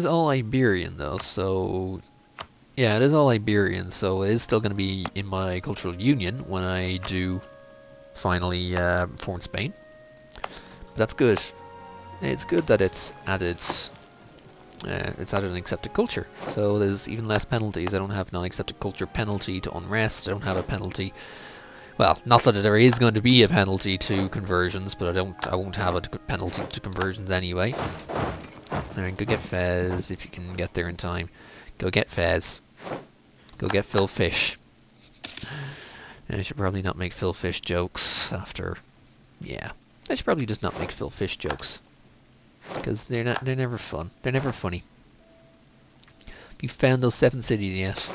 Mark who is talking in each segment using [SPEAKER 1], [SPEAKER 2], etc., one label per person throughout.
[SPEAKER 1] is all Iberian though, so yeah, it is all Iberian, so it is still going to be in my cultural union when I do finally form Spain. But that's good. It's good that it's added an accepted culture, so there's even less penalties. I don't have non-accepted culture penalty to unrest. I don't have a penalty. Well, not that there is going to be a penalty to conversions, but I won't have a penalty to conversions anyway. Alright, go get Fez if you can get there in time. Go get Fez. Go get Phil Fish. I should probably not make Phil Fish jokes after. Yeah, I should probably just not make Phil Fish jokes because they're never fun. They're never funny. Have you found those 7 cities yet?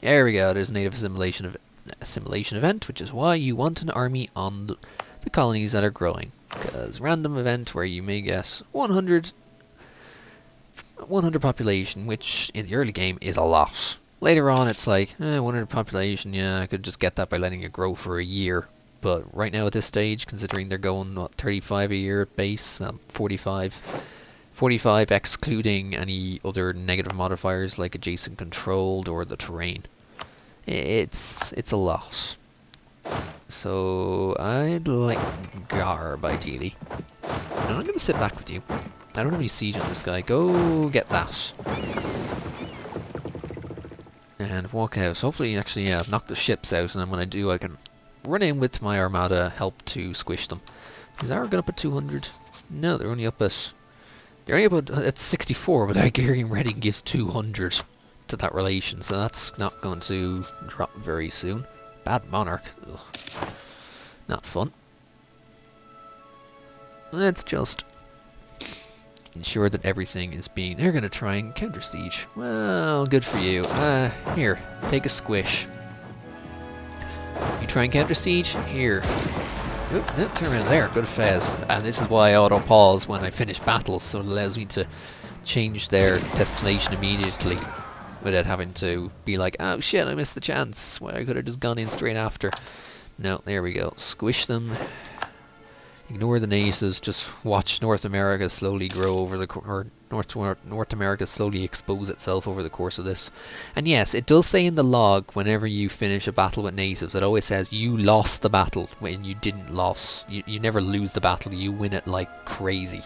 [SPEAKER 1] There we go. There's a native assimilation event, which is why you want an army on the colonies that are growing. Because random event where you may get 100 population, which in the early game is a lot. Later on it's like, 100 population, yeah, I could just get that by letting it grow for a year. But right now at this stage, considering they're going, what, 35 a year at base, 45 excluding any other negative modifiers like adjacent controlled or the terrain. It's a lot. So I'd like Garb ideally. And I'm going to sit back with you. I don't have any siege on this guy. Go get that. And walk out. So hopefully actually knock the ships out, and then when I do I can run in with my armada, help to squish them. Is our gun up at 200? No, they're only up at 64, but Iberian Reading gives 200 to that relation, so that's not going to drop very soon. Bad monarch. Ugh. Not fun. Let's just ensure that everything is being... They're going to try and counter siege. Well, good for you. Here, take a squish. You try and counter siege? Here. Oop, turn around there. Good Fez. And this is why I auto-pause when I finish battles, so it allows me to change their destination immediately without having to be like, oh shit, I missed the chance. Well, I could have just gone in straight after. No, there we go. Squish them. Ignore the natives. Just watch North America slowly grow over the or North America slowly expose itself over the course of this. And yes, it does say in the log whenever you finish a battle with natives, it always says you lost the battle when you didn't lose. You never lose the battle. You win it like crazy.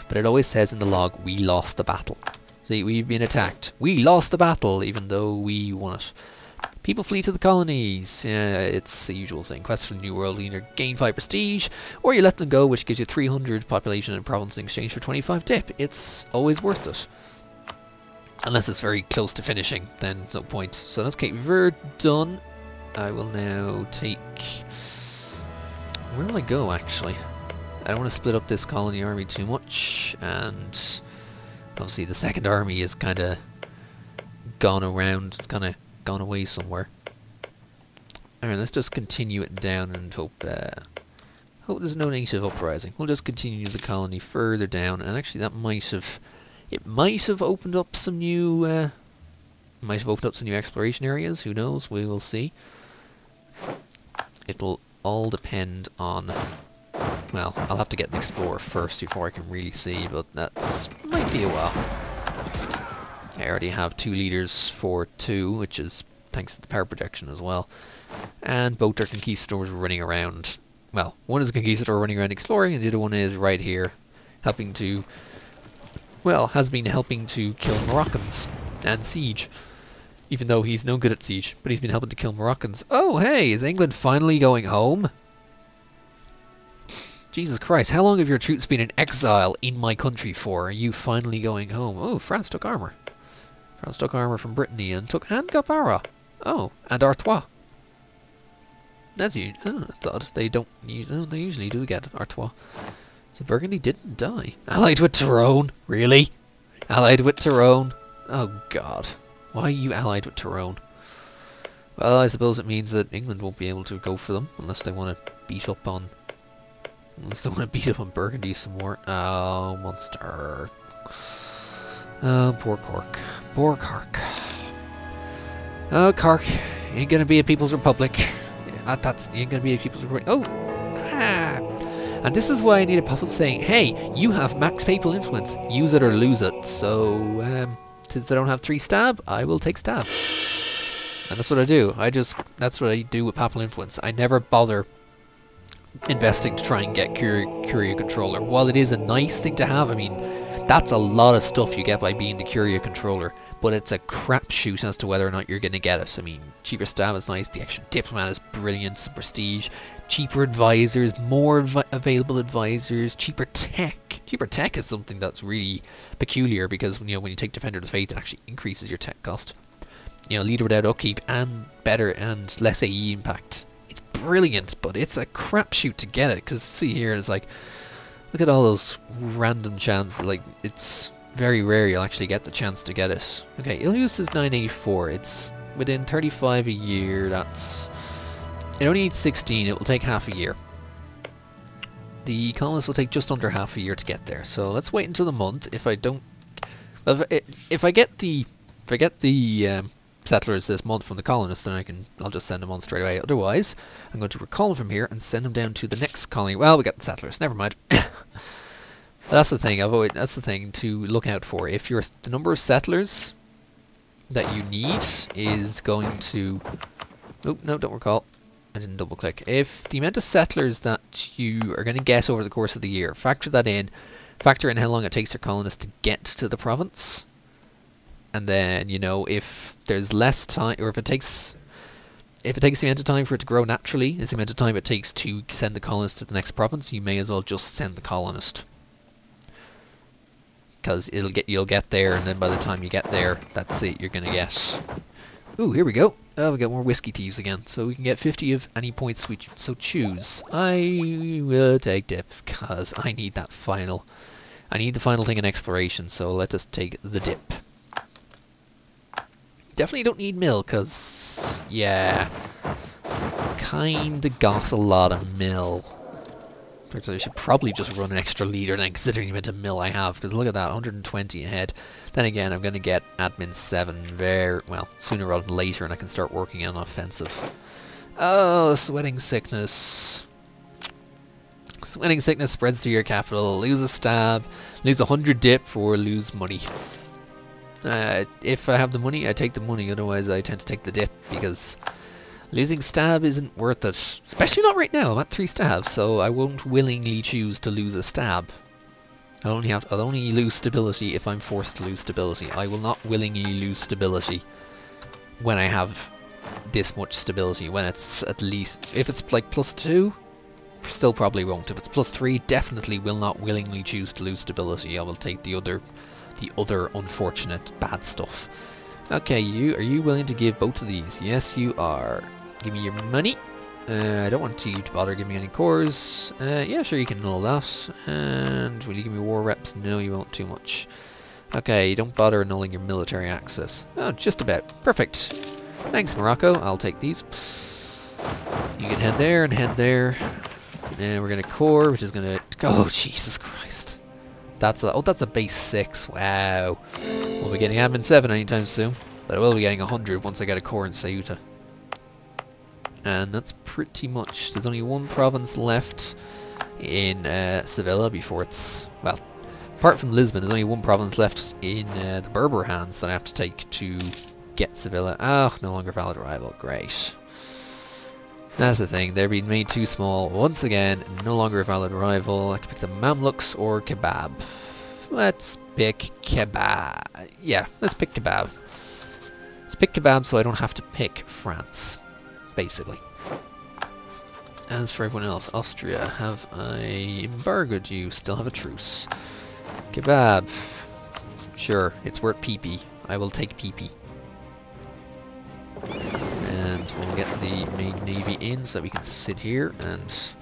[SPEAKER 1] But it always says in the log, we lost the battle. See, we've been attacked. We lost the battle, even though we won it. People flee to the colonies. It's the usual thing. Quest for the New World, you either gain 5 prestige, or you let them go, which gives you 300 population and province in exchange for 25 dip. It's always worth it. Unless it's very close to finishing, then no point. So that's Cape Verde done. I will now take... Where will I go, actually? I don't want to split up this colony army too much, and... Obviously the second army is kind of gone around, it's kind of gone away somewhere. Alright, let's just continue it down and hope there's no native uprising. We'll just continue the colony further down, and actually that might have opened up some new exploration areas, who knows, we will see. It will all depend on... Well, I'll have to get an explorer first before I can really see, but that's might be a while. I already have 2 leaders for 2, which is thanks to the power projection as well. And both are conquistadors running around. Well, one is a conquistador running around exploring, and the other one is right here, helping to... Well, has been helping to kill Moroccans and siege. Even though he's no good at siege, but he's been helping to kill Moroccans. Oh, hey, is England finally going home? Jesus Christ, how long have your troops been in exile in my country for? Are you finally going home? Oh, France took armor. France took armor from Brittany and took Angapara. Oh, and Artois. That's odd. They don't. They usually do get Artois. So Burgundy didn't die. Allied with Tyrone? Really? Allied with Tyrone? Oh God. Why are you allied with Tyrone? Well, I suppose it means that England won't be able to go for them unless they want to beat up on. Unless they want to beat up on Burgundy some more. Oh, monster. Oh, poor Cork. Poor Cork. Oh, Cork. You ain't gonna be a People's Republic. You ain't gonna be a People's Republic. Oh! Ah! And this is why I need a pop-up saying, hey, you have max papal influence. Use it or lose it. So, since I don't have 3 stab, I will take stab. And that's what I do. That's what I do with papal influence. I never bother investing to try and get Curia Controller. While it is a nice thing to have, I mean, that's a lot of stuff you get by being the Curia Controller, but it's a crapshoot as to whether or not you're going to get it. I mean, cheaper stab is nice, the extra diplomat is brilliant, some prestige, cheaper advisors, more available advisors, cheaper tech. Cheaper tech is something that's really peculiar because, you know, when you take Defender of the Faith, it actually increases your tech cost. You know, leader without upkeep and better and less AE impact. It's brilliant, but it's a crapshoot to get it, because see here, it's like, look at all those random chances. Like, it's very rare you'll actually get the chance to get it. Okay, Ilius is 984. It's within 35 a year. That's... It only needs 16. It will take half a year. The colonists will take just under half a year to get there. So let's wait until the month. If I don't... Well, if I get the settlers this month from the colonists, then I'll just send them on straight away. Otherwise, I'm going to recall them from here and send them down to the next colony. Well, we got the settlers. Never mind. That's the thing. That's the thing to look out for. If the number of settlers that you need is going to... Oh, no, don't recall. I didn't double click. If the amount of settlers that you are going to get over the course of the year, factor that in. Factor in how long it takes your colonists to get to the province. And then, you know, if there's less time, or if it takes the amount of time for it to grow naturally, is the amount of time it takes to send the colonist to the next province, you may as well just send the colonist. Because you'll get there, and then by the time you get there, that's it, you're gonna get... Ooh, here we go. Oh, we got more whiskey thieves again. So we can get 50 of any points we so choose. I will take dip, because I need that final... I need the final thing in exploration, so let us take the dip. Definitely don't need mill, because, yeah, kinda got a lot of mill. In fact, I should probably just run an extra leader then, considering the amount of mill I have, because look at that, 120 ahead. Then again, I'm going to get admin 7 very, well, sooner rather than later, and I can start working on offensive. Oh, sweating sickness. Sweating sickness spreads to your capital. Lose a stab, lose 100 dip, or lose money. If I have the money, I take the money, otherwise I tend to take the dip, because losing stab isn't worth it. Especially not right now, I'm at 3 stabs, so I won't willingly choose to lose a stab. I'll only lose stability if I'm forced to lose stability. I will not willingly lose stability when I have this much stability, when it's at least... If it's like +2, still probably won't. If it's +3, definitely will not willingly choose to lose stability. I will take the other unfortunate bad stuff. Okay, are you willing to give both of these? Yes, you are. Give me your money. I don't want you to bother giving me any cores. Yeah, sure, you can null that. And will you give me war reps? No, you won't too much. Okay, don't bother annulling your military access. Oh, just about. Perfect. Thanks, Morocco. I'll take these. You can head there and head there. And we're going to core, which is going to... Oh, Jesus Christ. That's a base 6. Wow. We'll be getting admin 7 anytime soon. But I will be getting 100 once I get a core in Ceuta. And that's pretty much... There's only one province left in Sevilla before it's... Well, apart from Lisbon, there's only one province left in the Berber hands that I have to take to get Sevilla. Oh, no longer valid arrival. Great. That's the thing. They're being made too small. Once again, no longer a valid arrival. I can pick the Mamluks or Kebab. Let's pick Kebab. Yeah, let's pick Kebab. Let's pick Kebab so I don't have to pick France, basically. As for everyone else, Austria, have I embargoed you? Still have a truce. Kebab. Sure, it's worth PP. I will take PP. And we'll get the main navy in so that we can sit here and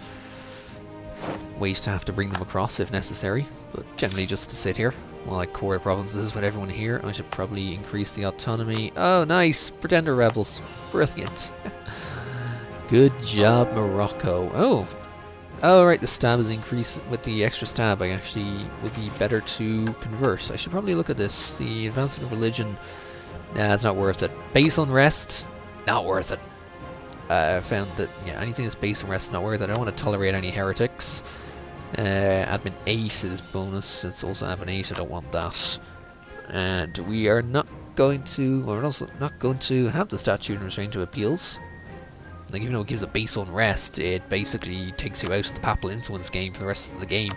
[SPEAKER 1] wait to have to bring them across if necessary. But generally just to sit here while I core provinces with everyone here. I should probably increase the autonomy. Oh, nice! Pretender rebels. Brilliant. Good job, Morocco. Oh! Oh, right, the stab is increased. With the extra stab, I actually would be better to convert. I should probably look at this. The advancement of religion... Nah, it's not worth it. Base unrest, not worth it. I found that, yeah, anything that's base unrest is not worth it. I don't want to tolerate any heretics. Admin 8 is bonus. It's also admin 8. I don't want that. And we are not going to. Well, we're also not going to have the statute in restraint to appeals. Like, even though it gives a base unrest, it basically takes you out of the papal influence game for the rest of the game.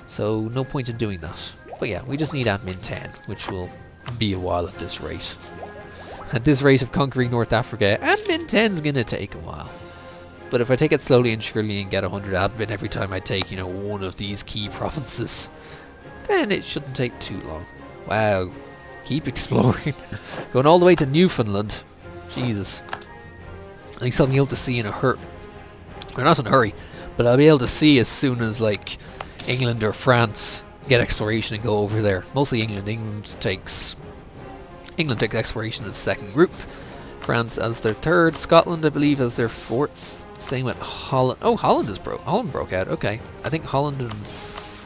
[SPEAKER 1] So no point in doing that. But yeah, we just need admin 10, which will be a while at this rate. At this rate of conquering North Africa, admin 10's gonna take a while. But if I take it slowly and surely and get 100 admin every time I take, you know, one of these key provinces, then it shouldn't take too long. Wow. Keep exploring. Going all the way to Newfoundland. Jesus. At least I'll be able to see in a hurry. Or not in a hurry, but I'll be able to see as soon as, like, England or France get exploration and go over there. Mostly England. England takes exploration as second group. France as their third. Scotland, I believe, as their fourth. Same with Holland. Oh, Holland broke out. Okay. I think Holland and...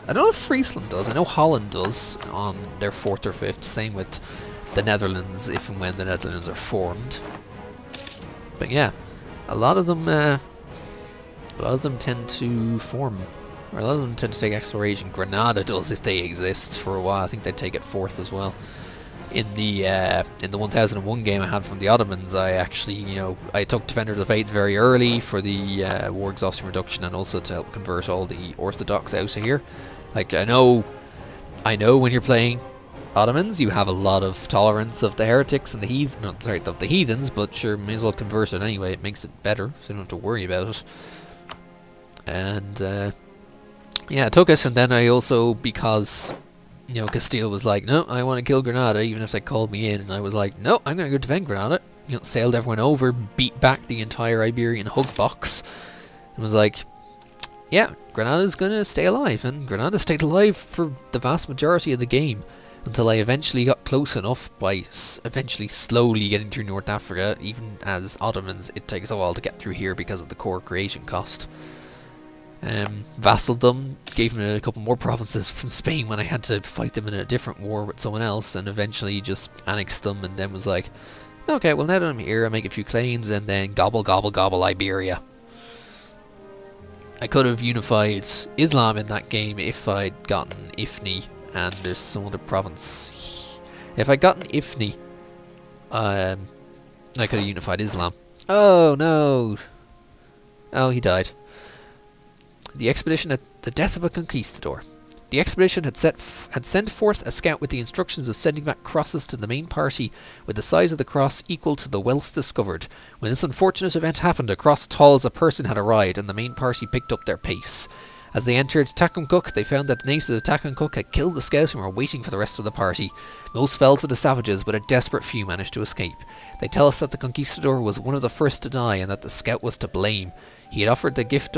[SPEAKER 1] I don't know if Friesland does. I know Holland does on their fourth or fifth. Same with the Netherlands, if and when the Netherlands are formed. But yeah, a lot of them tend to form, or a lot of them tend to take exploration. Granada does if they exist for a while. I think they take it fourth as well. In the 1001 game I had from the Ottomans, I actually, you know, I took Defender of the Faith very early for the war exhaustion reduction, and also to help convert all the Orthodox out of here. Like, I know when you're playing Ottomans, you have a lot of tolerance of the heretics and the the heathens, but sure, may as well convert it anyway. It makes it better, so you don't have to worry about it. And yeah, I took it, and then I also, because, you know, Castile was like, no, I want to kill Granada, even if they called me in, and I was like, no, I'm going to go defend Granada. You know, sailed everyone over, beat back the entire Iberian hug box, and was like, yeah, Granada's going to stay alive, and Granada stayed alive for the vast majority of the game, until I eventually got close enough by eventually slowly getting through North Africa. Even as Ottomans, it takes a while to get through here because of the core creation cost. Vassaldom gave me a couple more provinces from Spain when I had to fight them in a different war with someone else, and eventually just annexed them, and then was like, okay, well, now that I'm here, I make a few claims, and then gobble, gobble, gobble Iberia. I could have unified Islam in that game if I'd gotten Ifni, and there's some other province. If I'd gotten Ifni, I could have unified Islam. Oh no! Oh, he died. The expedition at the death of a conquistador. The expedition had sent forth a scout with the instructions of sending back crosses to the main party with the size of the cross equal to the wealth discovered. When this unfortunate event happened, a cross tall as a person had arrived, and the main party picked up their pace. As they entered Tacuncook, they found that the natives of Tacuncook had killed the scouts and were waiting for the rest of the party. Most fell to the savages, but a desperate few managed to escape. They tell us that the conquistador was one of the first to die, and that the scout was to blame. He had offered a gift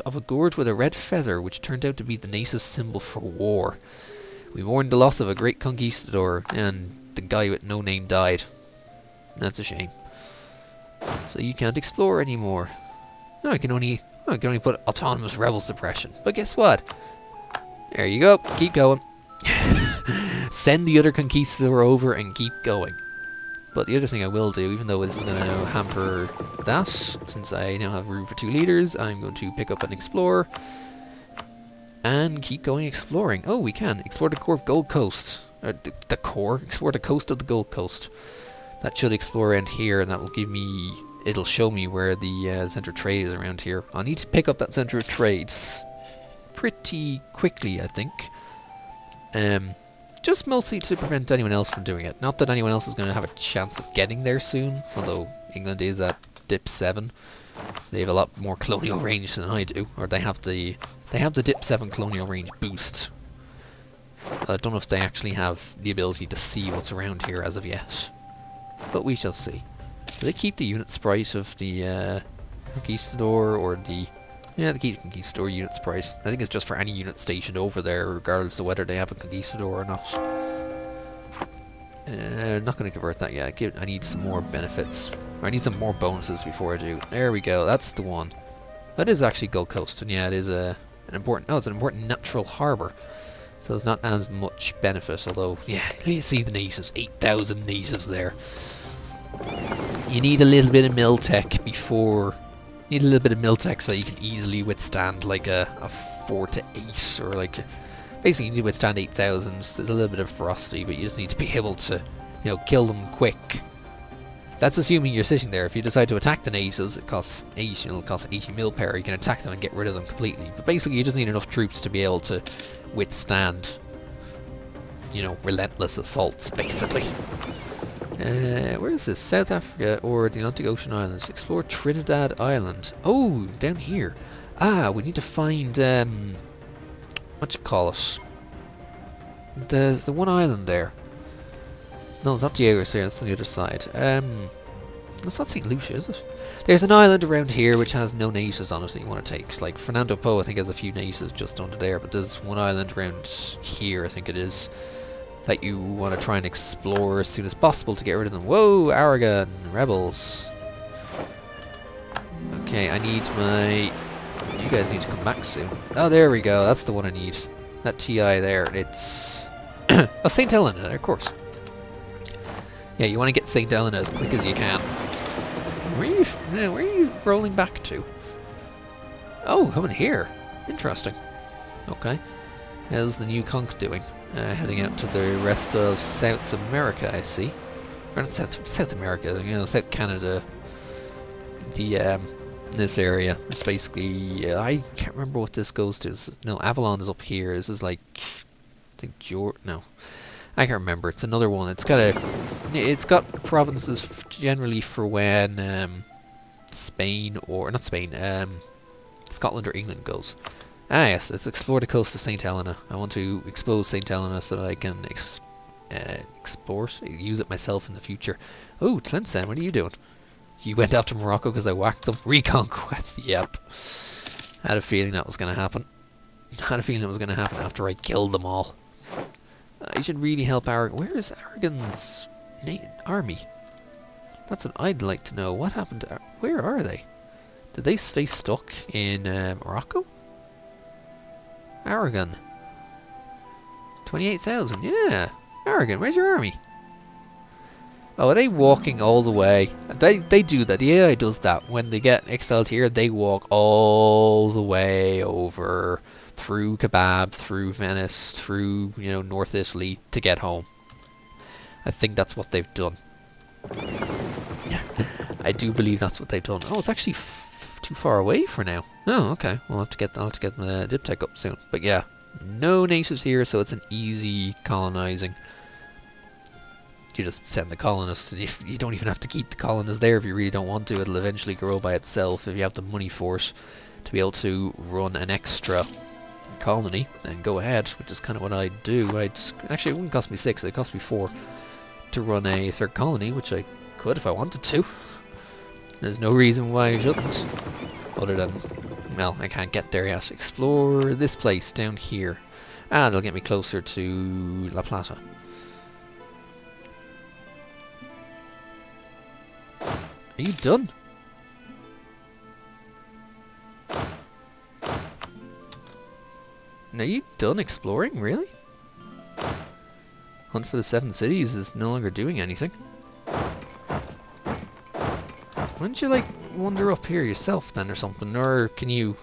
[SPEAKER 1] of a gourd with a red feather, which turned out to be the native symbol for war. We mourned the loss of a great conquistador, and the guy with no name died. That's a shame. So you can't explore anymore. No, I can only put autonomous rebel suppression. But guess what? There you go. Keep going. Send the other conquistador over and keep going. But the other thing I will do, even though this is going to hamper that, since I now have room for 2 leaders, I'm going to pick up an explorer and keep going exploring. Oh, we can explore the core of Gold Coast. Explore the coast of the Gold Coast. That should explore around here, and that will give me... It'll show me where the centre of trade is around here. I'll need to pick up that centre of trades pretty quickly, I think. Just mostly to prevent anyone else from doing it. Not that anyone else is going to have a chance of getting there soon, although England is at dip 7, so they have a lot more colonial range than I do. Or they have the dip 7 colonial range boost. I don't know if they actually have the ability to see what's around here as of yet, but we shall see. Do they keep the unit sprite of the conquistador, or the... Yeah, they keep the conquistador unit sprite. I think it's just for any unit stationed over there, regardless of whether they have a conquistador or not. I'm not going to convert that yet. I need some more benefits. Or I need some more bonuses before I do. There we go, that's the one. That is actually Gold Coast, and yeah, it is an important... Oh, it's an important natural harbour. So it's not as much benefit, although, yeah, you see the natives. 8,000 natives there. You need a little bit of mill tech before Need a little bit of Miltech so you can easily withstand like a 4 to 8 or like basically you need to withstand 8,000. There's a little bit of frosty, but you just need to be able to, you know, kill them quick. That's assuming you're sitting there. If you decide to attack the NATOs, it costs 8, it'll cost 80 mil power. You can attack them and get rid of them completely. But basically, you just need enough troops to be able to withstand, you know, relentless assaults, basically. Where is this? South Africa or the Atlantic Ocean Islands? Explore Trinidad Island. Oh, down here. Ah, we need to find, what you call it? There's the one island there. No, it's not Diego's here, that's on the other side. That's not St. Lucia, is it? There's an island around here which has no natives on it that you want to take. Like, Fernando Po, I think, has a few natives just under there, but there's one island around here, I think it is, that you want to try and explore as soon as possible to get rid of them. Whoa, Aragon, rebels. Okay, I need my... You guys need to come back soon. Oh, there we go, that's the one I need. That TI there, it's... oh, St. Helena there, of course. Yeah, you want to get St. Helena as quick as you can. Where are you rolling back to? Oh, coming here. Interesting. Okay. How's the new conch doing? Heading out to the rest of South America, I see. Or not South America, you know, South Canada. The, this area. It's basically, I can't remember what this goes to. No, Avalon is up here. This is like, I think no. I can't remember. It's another one. It's got provinces generally for when Spain or not Spain, Scotland or England goes. Ah yes, let's explore the coast of St. Helena. I want to expose St. Helena so that I can use it myself in the future. Oh, Tlemcen, what are you doing? You went after Morocco because I whacked them. Reconquest. Yep. I had a feeling that was going to happen. I had a feeling it was going to happen after I killed them all. I should really help Aragon. Where is Aragon's army? That's what I'd like to know. What happened to where are they? Did they stay stuck in Morocco? Aragon. 28,000. Yeah. Aragon, where's your army? Oh, are they walking all the way? They do that. The AI does that. When they get exiled here, they walk all the way over through Kebab, through Venice, through, you know, North Italy to get home. I think that's what they've done. I do believe that's what they've done. Oh, it's actually too far away for now. Oh, okay. I'll have to get the diptech up soon. But yeah, no natives here, so it's an easy colonizing. You just send the colonists, and if you don't even have to keep the colonists there if you really don't want to. It'll eventually grow by itself if you have the money for it to be able to run an extra colony. Then go ahead, which is kind of what I'd do. Actually, it wouldn't cost me 6; it'd cost me 4 to run a third colony, which I could if I wanted to. There's no reason why I shouldn't, other than, well, I can't get there yet. Explore this place down here. Ah, they'll get me closer to La Plata. Are you done? Are you done exploring, really? Hunt for the 7 cities is no longer doing anything. Why don't you, like, wander up here yourself then or something? Or can you,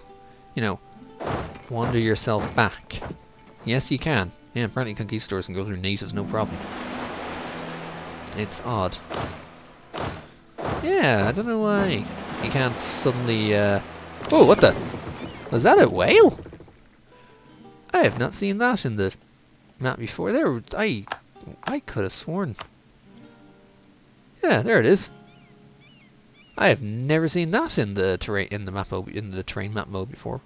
[SPEAKER 1] you know, wander yourself back? Yes, you can. Yeah, apparently conquistadors can go through natives, no problem. It's odd. Yeah, I don't know why you can't suddenly, Oh, what the? Was that a whale? I have not seen that in the map before. I could have sworn. Yeah, there it is. I have never seen that in the terrain map mode before.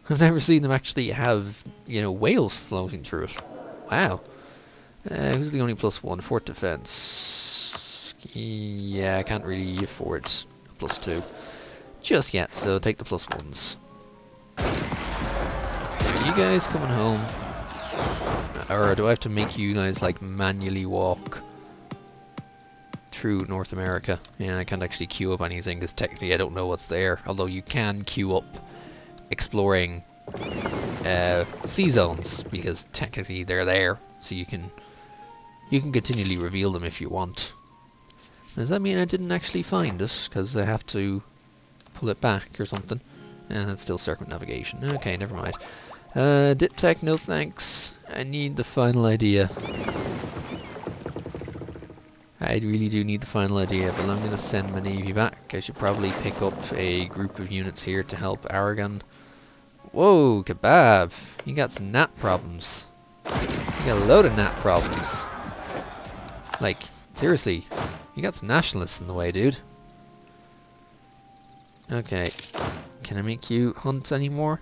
[SPEAKER 1] I've never seen them actually have, you know, whales floating through it. Wow. Who's the only +1? Fort defense. Yeah, I can't really afford +2 just yet, so take the +1s. Are you guys coming home? Or do I have to make you guys, like, manually walk through North America? Yeah, I can't actually queue up anything, because technically I don't know what's there. Although you can queue up exploring sea zones, because technically they're there, so you can continually reveal them if you want. Does that mean I didn't actually find it? Because I have to pull it back or something. And it's still circumnavigation. Okay, never mind. Dip tech, no thanks. I need the final idea. I really do need the final idea, but I'm going to send my navy back. I should probably pick up a group of units here to help Aragon. Whoa, kebab! You got some nap problems. You got a load of nap problems. Like, seriously, you got some nationalists in the way, dude. Okay, can I make you hunt anymore?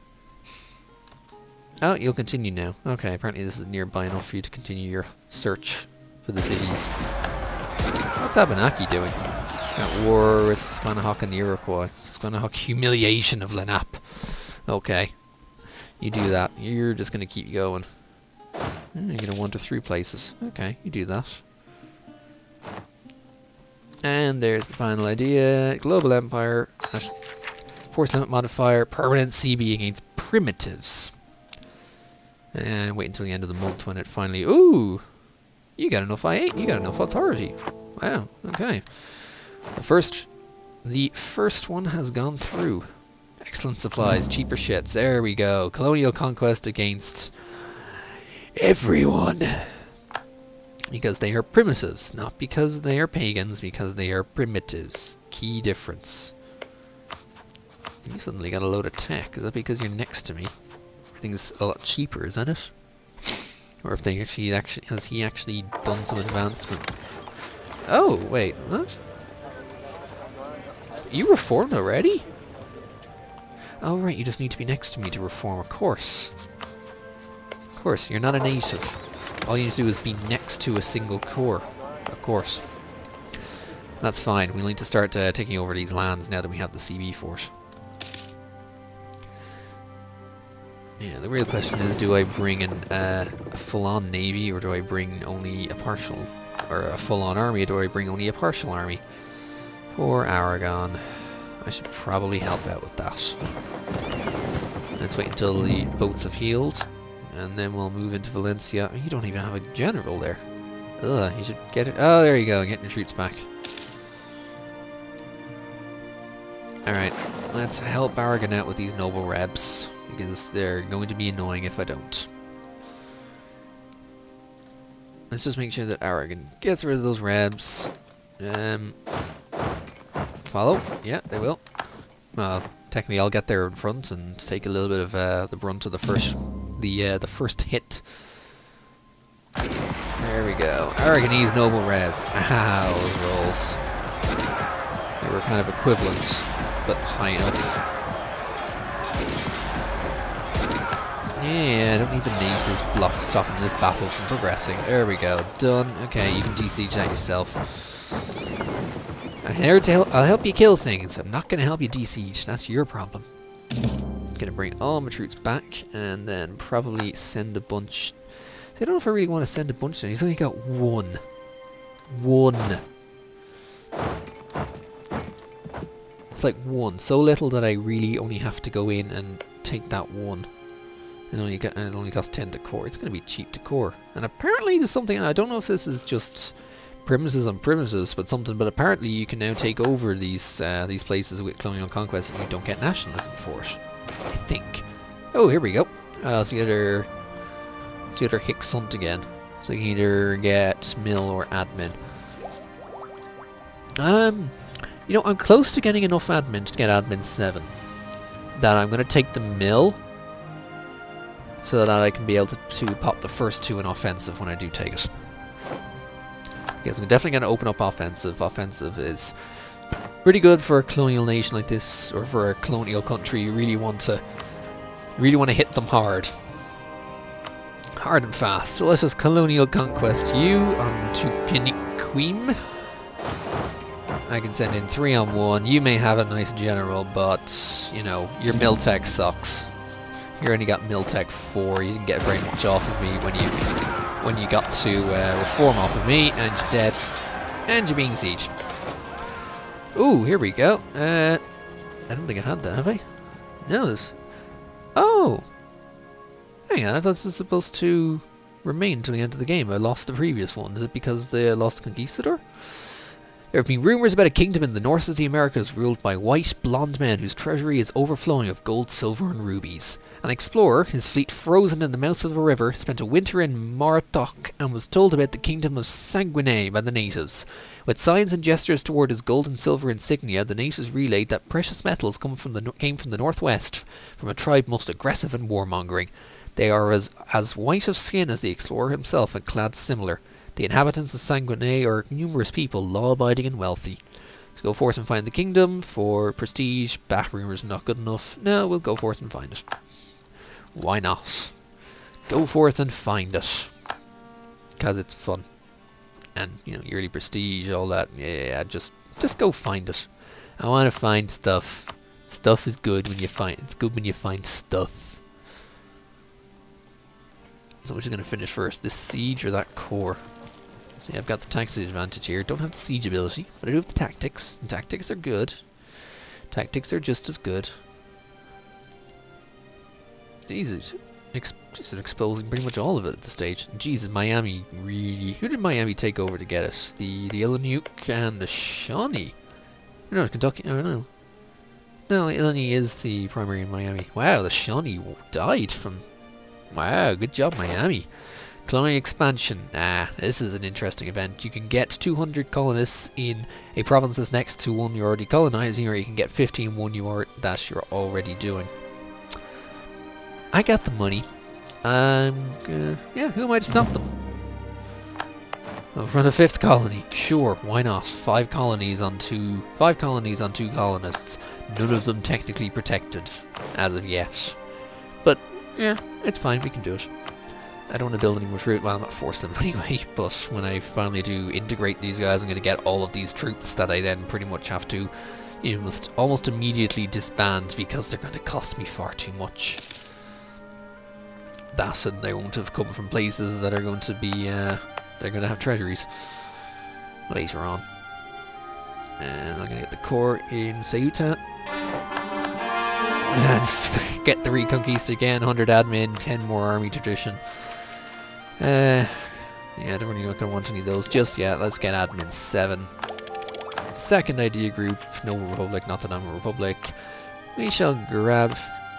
[SPEAKER 1] Oh, you'll continue now. Okay, apparently this is nearby enough for you to continue your search for the cities. What's Abenaki doing? At war with Squanahawk and the Iroquois. Squanahawk humiliation of Lenape. Okay. You do that. You're just going to keep going. You're going to wander through places. Okay, you do that. And there's the final idea. Global Empire. Force limit modifier. Permanent CB against primitives. And wait until the end of the month when it finally... Ooh! You got enough I8. You got enough authority. Wow, okay. The first one has gone through. Excellent supplies, cheaper ships. There we go. Colonial conquest against everyone. Because they are primitives. Not because they are pagans, because they are primitives. Key difference. You suddenly got a load of tech. Is that because you're next to me? Everything's a lot cheaper, isn't it? Or if they actually has he actually done some advancement? Oh, wait, what? You reformed already? Oh, right, you just need to be next to me to reform, of course. Of course, you're not a native. All you need to do is be next to a single core. Of course. That's fine, we'll need to start taking over these lands now that we have the CB force. Yeah, the real question is, do I bring in a full-on navy, or do I bring only a partial, or a full-on army, or do I bring only a partial army? Poor Aragon. I should probably help out with that. Let's wait until the boats have healed, and then we'll move into Valencia. You don't even have a general there. Ugh, you should get it. Oh, there you go, getting your troops back. Alright, let's help Aragon out with these noble rebs, because they're going to be annoying if I don't. Let's just make sure that Aragon gets rid of those rebs. Follow? Yeah, they will. Well, technically I'll get there in front and take a little bit of the brunt of the first hit. There we go. Aragonese noble reds. Ow, those rolls. They were kind of equivalent, but high enough. Yeah, I don't need the natives stopping this battle from progressing. There we go. Done. Okay, you can de-siege that yourself. I'm here to help. I'll help you kill things. I'm not going to help you de-siege. That's your problem. I'm going to bring all my troops back and then probably send a bunch. See, I don't know if I really want to send a bunch. He's only got one. It's like one. So little that I really only have to go in and take that one. And it only costs 10 to core. It's going to be cheap to core. And apparently there's something, and I don't know if this is just premises on premises, but apparently you can now take over these places with colonial conquest and you don't get nationalism for it. I think. Oh, here we go. Let's get our Hicks hunt again. So you can either get mill or admin. You know, I'm close to getting enough admin to get admin 7. That I'm going to take the mill, so that I can be able to pop the first 2 in offensive when I do take it. Yes, I'm definitely going to open up offensive. Offensive is pretty good for a colonial nation like this, or for a colonial country. You really want to hit them hard. Hard and fast. So let's just colonial conquest you onto Piniquim. I can send in 3 on 1. You may have a nice general, but, you know, your Miltech sucks. You only got Miltech 4. You didn't get very much off of me when you got to reform off of me, and you're dead. And you're being sieged. Ooh, here we go. I don't think I had that, have I? No, this... Oh! Hang on, I thought this was supposed to remain until the end of the game. I lost the previous one. Is it because they lost the Conquistador? There have been rumours about a kingdom in the north of the Americas ruled by white, blonde men whose treasury is overflowing of gold, silver and rubies. An explorer, his fleet frozen in the mouth of a river, spent a winter in Maratok and was told about the kingdom of Sanguine by the natives. With signs and gestures toward his gold and silver insignia, the natives relayed that precious metals came from the northwest, from a tribe most aggressive and warmongering. They are as white of skin as the explorer himself and clad similar. The inhabitants of Sanguine are numerous people, law-abiding and wealthy. Let's go forth and find the kingdom for prestige. Bah, rumours not good enough. No, we'll go forth and find it. Why not? Go forth and find it. Because it's fun. And, you know, yearly prestige, all that. Yeah, just go find it. I want to find stuff. Stuff is good when you find... It's good when you find stuff. So which is going to finish first? This siege or that core? See, I've got the tactics advantage here. Don't have the siege ability, but I do have the tactics. And tactics are good. Tactics are just as good. Easy. Just exposing pretty much all of it at this stage. Jesus, Miami really... Who did Miami take over to get us? The Illinois and the Shawnee? No, Kentucky. I don't know. No, Illinois is the primary in Miami. Wow, the Shawnee died from... Wow, good job, Miami. Colonial expansion. This is an interesting event. You can get 200 colonists in a province that's next to one you're already colonizing, or you can get 15 one that you're already doing. I got the money. Yeah, who am I to stop them? Oh, for the 5th colony. Sure, why not? 5 colonies on 2 colonists. None of them technically protected as of yet. But yeah, it's fine, we can do it. I don't want to build any more troops. Well, I'm not forcing them anyway, but when I finally do integrate these guys, I'm going to get all of these troops that I then pretty much have to, you know, almost immediately disband because they're going to cost me far too much. That, and they won't have come from places that are going to be, they're going to have treasuries later on. And I'm going to get the core in Ceuta. And get the Reconquista again, 100 admin, 10 more army tradition. Yeah, I don't really not going to want any of those just yet. Let's get admin 7. Second idea group, no republic, not that I'm a republic. We shall grab...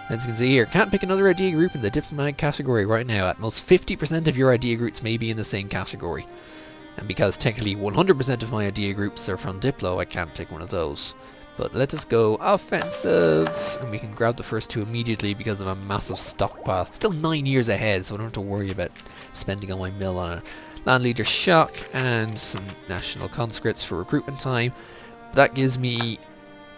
[SPEAKER 1] As you can see here, can't pick another idea group in the diplomatic category right now. At most 50% of your idea groups may be in the same category. And because technically 100% of my idea groups are from Diplo, I can't take one of those. But let us go offensive, and we can grab the first 2 immediately because of a massive stockpile. Still 9 years ahead, so I don't have to worry about spending all my mill on a land leader shock and some national conscripts for recruitment time. That gives me...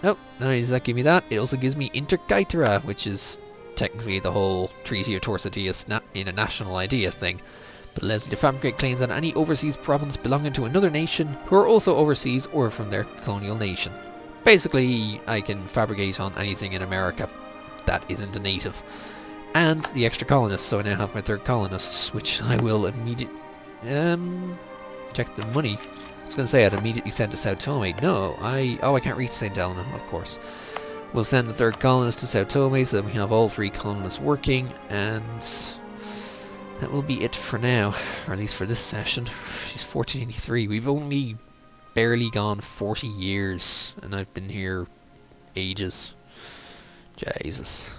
[SPEAKER 1] Oh, not only does that give me that, it also gives me Intercaetera, which is technically the whole Treaty of Torsatia in a national idea thing. But allows you to fabricate claims on any overseas province belonging to another nation who are also overseas or from their colonial nation. Basically, I can fabricate on anything in America that isn't a native. And the extra colonists, so I now have my 3rd colonists, which I will immediately... check the money. I was going to say I'd immediately send to Sao Tome. No, I can't reach St. Helena, of course. We'll send the 3rd colonist to Sao Tome so that we have all 3 colonists working, and that will be it for now, or at least for this session. She's 1483. We've only barely gone 40 years, and I've been here ages. Jesus.